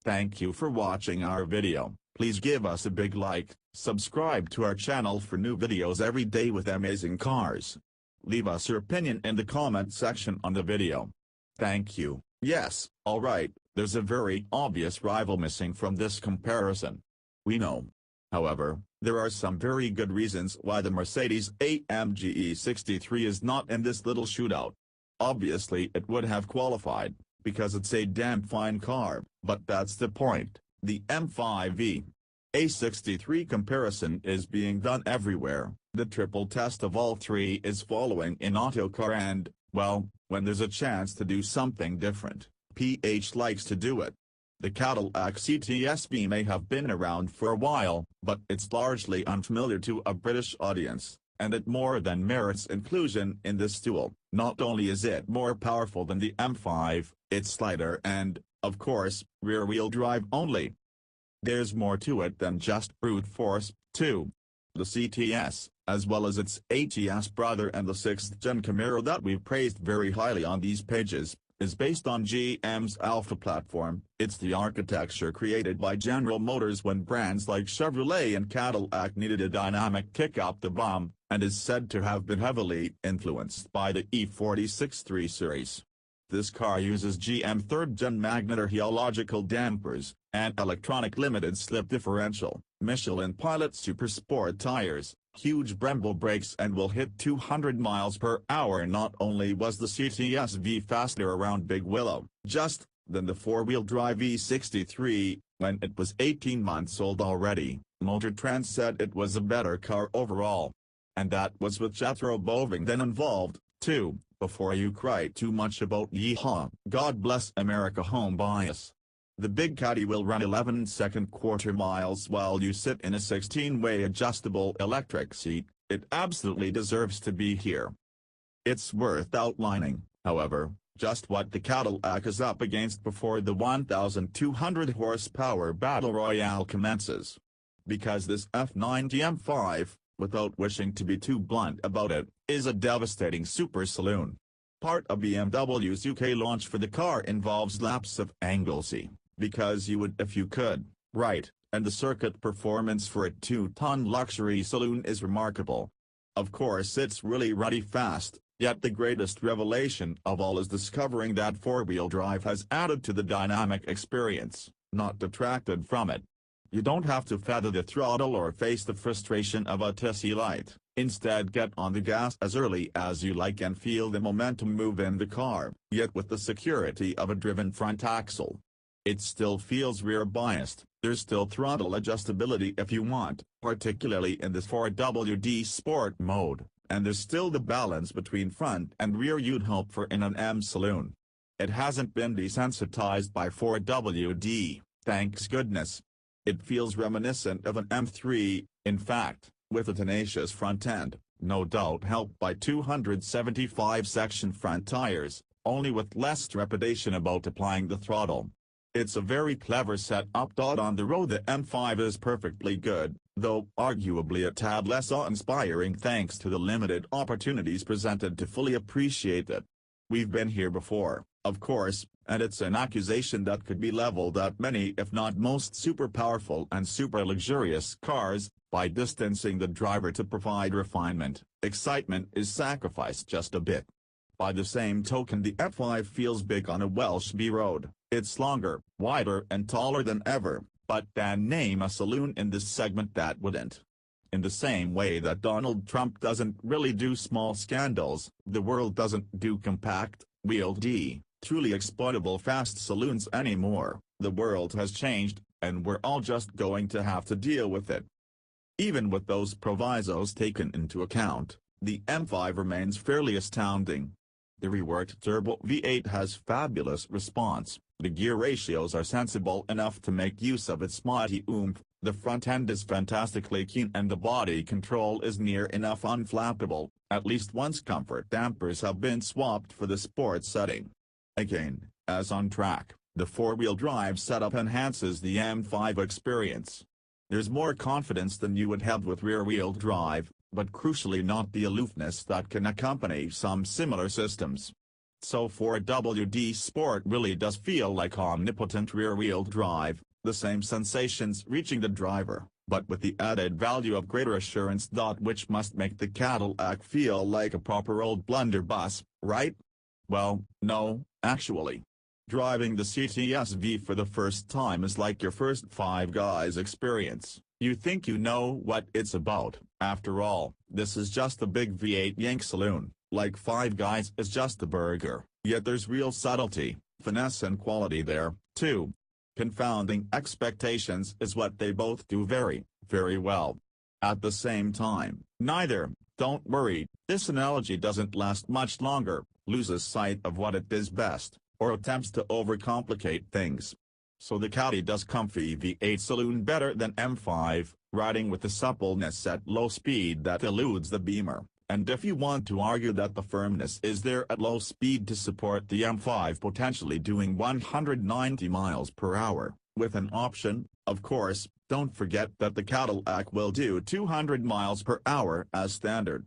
Thank you for watching our video. Please give us a big like, subscribe to our channel for new videos every day with amazing cars. Leave us your opinion in the comment section on the video. Thank you. Yes, alright, there's a very obvious rival missing from this comparison. We know. However, there are some very good reasons why the Mercedes-AMG E63 is not in this little shootout. Obviously it would have qualified, because it's a damn fine car, but that's the point. The M5 E63 comparison is being done everywhere. The triple test of all three is following in Autocar and, well, when there's a chance to do something different, PH likes to do it. The Cadillac CTS-V may have been around for a while, but it's largely unfamiliar to a British audience, and it more than merits inclusion in this duel. Not only is it more powerful than the M5, it's lighter and, of course, rear-wheel drive only. There's more to it than just brute force, too. The CTS, as well as its ATS brother and the 6th-gen Camaro that we've praised very highly on these pages, is based on GM's Alpha platform. It's the architecture created by General Motors when brands like Chevrolet and Cadillac needed a dynamic kick up the bum, and is said to have been heavily influenced by the E63 series. This car uses GM 3rd-gen magnetorheological dampers, and electronic limited-slip differential, Michelin Pilot Super Sport tires, huge Brembo brakes and will hit 200 miles per hour. Not only was the CTS-V faster around Big Willow, than the four-wheel drive E63, when it was 18 months old already, Motor Trend said it was a better car overall. And that was with Jethro Bovingdon involved, too, before you cry too much about yee-haw. God bless America home bias. The big Caddy will run 11-second quarter miles while you sit in a 16-way adjustable electric seat. It absolutely deserves to be here. It's worth outlining, however, just what the Cadillac is up against before the 1,200 horsepower battle royale commences. Because this F90 M5, without wishing to be too blunt about it, is a devastating super saloon. Part of BMW's UK launch for the car involves laps of Anglesey, because you would if you could, right, and the circuit performance for a 2-ton luxury saloon is remarkable. Of course it's really ruddy fast, yet the greatest revelation of all is discovering that four-wheel drive has added to the dynamic experience, not detracted from it. You don't have to feather the throttle or face the frustration of a tissy light. Instead, get on the gas as early as you like and feel the momentum move in the car, yet with the security of a driven front axle. It still feels rear-biased, there's still throttle adjustability if you want, particularly in the 4WD Sport mode, and there's still the balance between front and rear you'd hope for in an M saloon. It hasn't been desensitized by 4WD, thanks goodness. It feels reminiscent of an M3, in fact, with a tenacious front end, no doubt helped by 275-section front tires, only with less trepidation about applying the throttle. It's a very clever setup. On the road the M5 is perfectly good, though arguably a tad less awe-inspiring thanks to the limited opportunities presented to fully appreciate it. We've been here before, of course, and it's an accusation that could be leveled at many if not most super powerful and super luxurious cars. By distancing the driver to provide refinement, excitement is sacrificed just a bit. By the same token the M5 feels big on a Welsh B road. It's longer, wider and taller than ever, but then name a saloon in this segment that wouldn't. In the same way that Donald Trump doesn't really do small scandals, the world doesn't do compact, wheeled truly exploitable fast saloons anymore. The world has changed, and we're all just going to have to deal with it. Even with those provisos taken into account, the M5 remains fairly astounding. The reworked turbo V8 has fabulous response, the gear ratios are sensible enough to make use of its mighty oomph, the front end is fantastically keen and the body control is near enough unflappable, at least once comfort dampers have been swapped for the sport setting. Again, as on track, the four-wheel drive setup enhances the M5 experience. There's more confidence than you would have with rear-wheel drive, but crucially not the aloofness that can accompany some similar systems. So 4WD Sport really does feel like omnipotent rear-wheel drive, the same sensations reaching the driver, but with the added value of greater assurance. Which must make the Cadillac feel like a proper old blunderbuss, right? Well, no, actually. Driving the CTS-V for the first time is like your first Five Guys experience. You think you know what it's about. After all, this is just a big V8 Yank saloon, like Five Guys is just a burger, yet there's real subtlety, finesse and quality there, too. Confounding expectations is what they both do very, very well. At the same time, neither, don't worry, this analogy doesn't last much longer, loses sight of what it is best, or attempts to overcomplicate things. So the Caddy does comfy V8 saloon better than M5, riding with the suppleness at low speed that eludes the Beamer, and if you want to argue that the firmness is there at low speed to support the M5 potentially doing 190 miles per hour, with an option, of course, don't forget that the Cadillac will do 200 miles per hour as standard.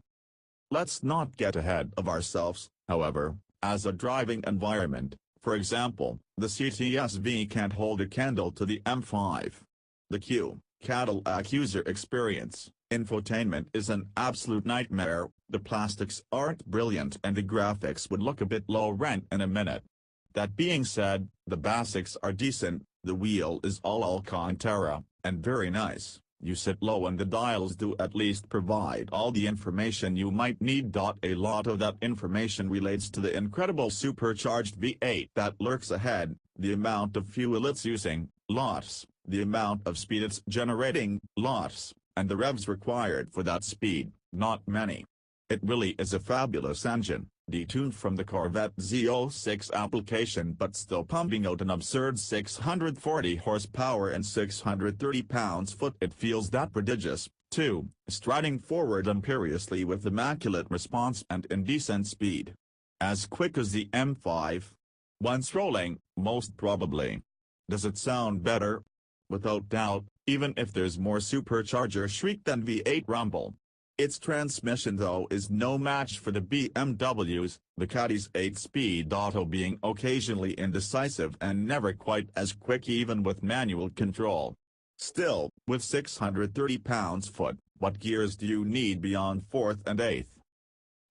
Let's not get ahead of ourselves, however, as a driving environment. For example, the CTS-V can't hold a candle to the M5. The Cadillac user experience, infotainment is an absolute nightmare, the plastics aren't brilliant and the graphics would look a bit low rent in a minute. That being said, the basics are decent, the wheel is all Alcantara, and very nice. You sit low and the dials do at least provide all the information you might need. A lot of that information relates to the incredible supercharged V8 that lurks ahead, the amount of fuel it's using, lots, the amount of speed it's generating, lots, and the revs required for that speed, not many. It really is a fabulous engine, detuned from the Corvette Z06 application but still pumping out an absurd 640 horsepower and 630 pounds-foot. It feels that prodigious, too, striding forward imperiously with immaculate response and indecent speed. As quick as the M5. Once rolling, most probably. Does it sound better? Without doubt, even if there's more supercharger shriek than V8 rumble. Its transmission though is no match for the BMW's, the Caddy's 8-speed auto being occasionally indecisive and never quite as quick even with manual control. Still, with 630 pounds-foot, what gears do you need beyond 4th and 8th?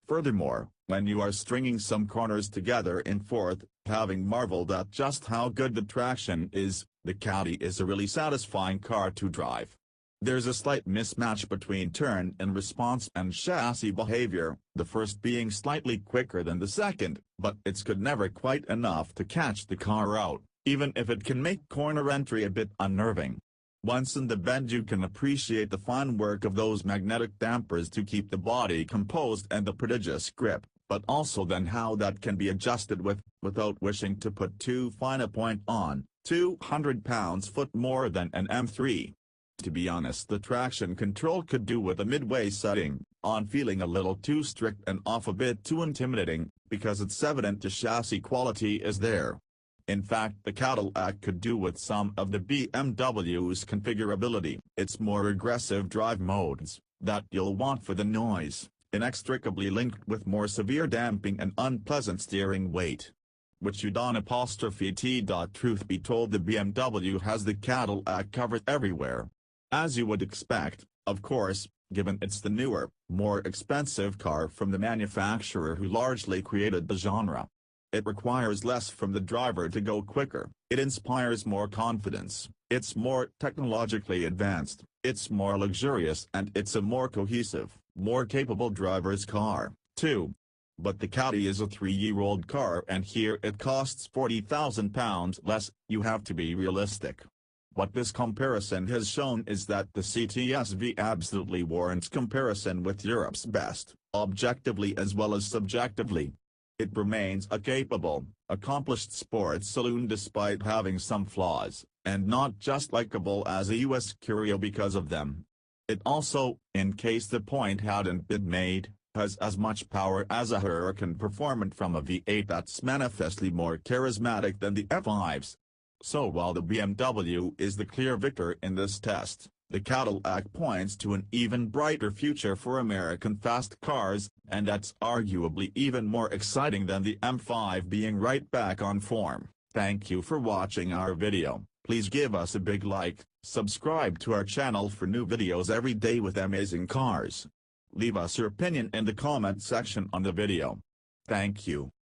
Furthermore, when you are stringing some corners together in 4th, having marveled at just how good the traction is, the Caddy is a really satisfying car to drive. There's a slight mismatch between turn and response and chassis behavior, the first being slightly quicker than the second, but it's good never quite enough to catch the car out, even if it can make corner entry a bit unnerving. Once in the bend you can appreciate the fine work of those magnetic dampers to keep the body composed and the prodigious grip, but also then how that can be adjusted without wishing to put too fine a point on, 200 pounds-foot more than an M3. To be honest, the traction control could do with a midway setting, on feeling a little too strict and off a bit too intimidating, because it's evident the chassis quality is there. In fact, the Cadillac could do with some of the BMW's configurability, its more aggressive drive modes, that you'll want for the noise, inextricably linked with more severe damping and unpleasant steering weight. Which you don't apostrophe t. Truth be told, the BMW has the Cadillac covered everywhere. As you would expect, of course, given it's the newer, more expensive car from the manufacturer who largely created the genre. It requires less from the driver to go quicker, it inspires more confidence, it's more technologically advanced, it's more luxurious and it's a more cohesive, more capable driver's car, too. But the Caddy is a 3-year-old car and here it costs £40,000 less. You have to be realistic. What this comparison has shown is that the CTS-V absolutely warrants comparison with Europe's best, objectively as well as subjectively. It remains a capable, accomplished sports saloon despite having some flaws, and not just likable as a US curio because of them. It also, in case the point hadn't been made, has as much power as a hurricane performant from a V8 that's manifestly more charismatic than the F5's. So while the BMW is the clear victor in this test, The Cadillac points to an even brighter future for American fast cars, and that's arguably even more exciting than the M5 being right back on form. Thank you for watching our video. Please give us a big like, subscribe to our channel for new videos every day with amazing cars. Leave us your opinion in the comment section on the video. Thank you.